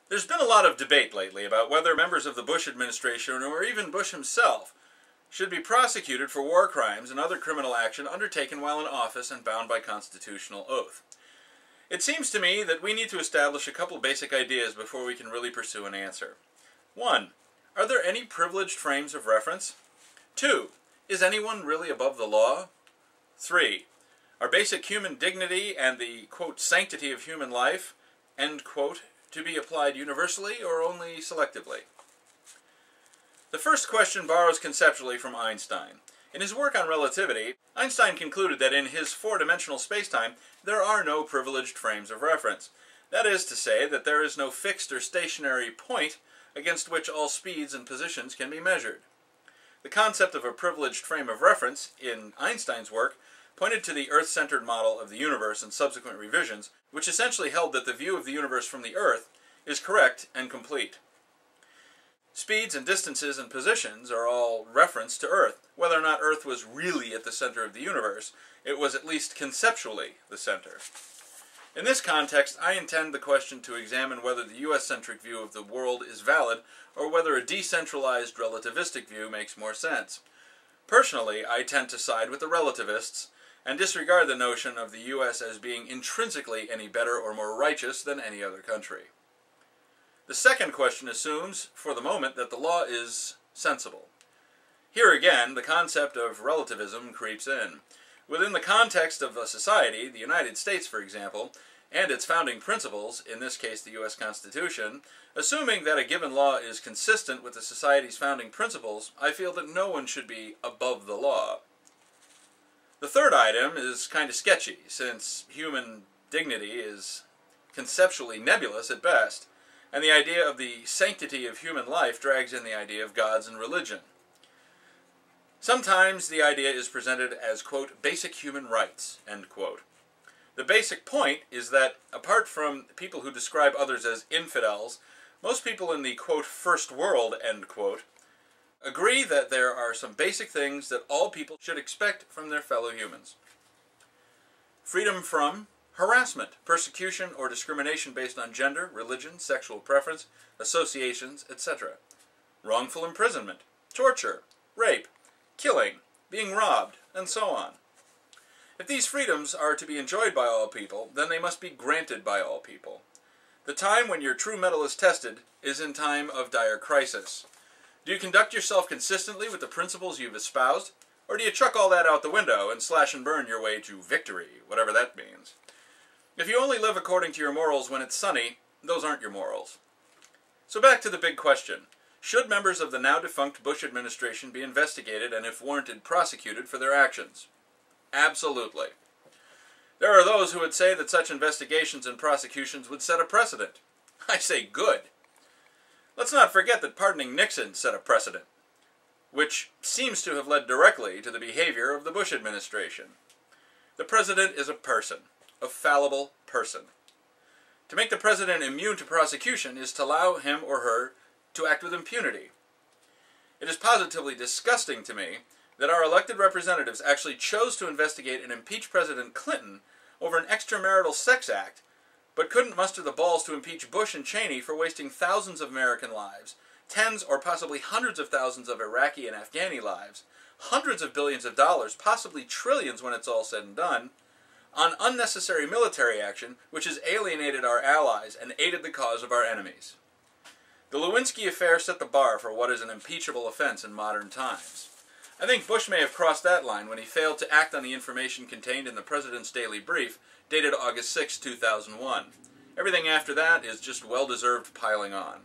There's been a lot of debate lately about whether members of the Bush administration, or even Bush himself, should be prosecuted for war crimes and other criminal action undertaken while in office and bound by constitutional oath. It seems to me that we need to establish a couple basic ideas before we can really pursue an answer. 1. Are there any privileged frames of reference? 2. Is anyone really above the law? 3. Are basic human dignity and the, quote, sanctity of human life, end quote, to be applied universally or only selectively? The first question borrows conceptually from Einstein. In his work on relativity, Einstein concluded that in his four-dimensional spacetime, there are no privileged frames of reference. That is to say that there is no fixed or stationary point against which all speeds and positions can be measured. The concept of a privileged frame of reference, in Einstein's work, pointed to the Earth-centered model of the universe and subsequent revisions, which essentially held that the view of the universe from the Earth is correct and complete. Speeds and distances and positions are all reference to Earth. Whether or not Earth was really at the center of the universe, it was at least conceptually the center. In this context, I intend the question to examine whether the US-centric view of the world is valid, or whether a decentralized relativistic view makes more sense. Personally, I tend to side with the relativists, and disregard the notion of the US as being intrinsically any better or more righteous than any other country. The second question assumes, for the moment, that the law is sensible. Here again, the concept of relativism creeps in. Within the context of a society, the United States, for example, and its founding principles, in this case the U.S. Constitution, assuming that a given law is consistent with the society's founding principles, I feel that no one should be above the law. The third item is kind of sketchy, since human dignity is conceptually nebulous at best, and the idea of the sanctity of human life drags in the idea of gods and religion. Sometimes the idea is presented as, quote, basic human rights, end quote. The basic point is that, apart from people who describe others as infidels, most people in the, quote, first world, end quote, agree that there are some basic things that all people should expect from their fellow humans. Freedom from harassment, persecution, or discrimination based on gender, religion, sexual preference, associations, etc. Wrongful imprisonment, torture, rape, killing, being robbed, and so on. If these freedoms are to be enjoyed by all people, then they must be granted by all people. The time when your true mettle is tested is in time of dire crisis. Do you conduct yourself consistently with the principles you've espoused, or do you chuck all that out the window and slash and burn your way to victory, whatever that means? If you only live according to your morals when it's sunny, those aren't your morals. So back to the big question. Should members of the now-defunct Bush administration be investigated and, if warranted, prosecuted for their actions? Absolutely. There are those who would say that such investigations and prosecutions would set a precedent. I say good. Let's not forget that pardoning Nixon set a precedent, which seems to have led directly to the behavior of the Bush administration. The president is a person. A fallible person. To make the president immune to prosecution is to allow him or her to act with impunity. It is positively disgusting to me that our elected representatives actually chose to investigate and impeach President Clinton over an extramarital sex act, but couldn't muster the balls to impeach Bush and Cheney for wasting thousands of American lives, tens or possibly hundreds of thousands of Iraqi and Afghani lives, hundreds of billions of dollars, possibly trillions when it's all said and done, on unnecessary military action which has alienated our allies and aided the cause of our enemies. The Lewinsky affair set the bar for what is an impeachable offense in modern times. I think Bush may have crossed that line when he failed to act on the information contained in the President's Daily Brief, dated August 6, 2001. Everything after that is just well-deserved piling on.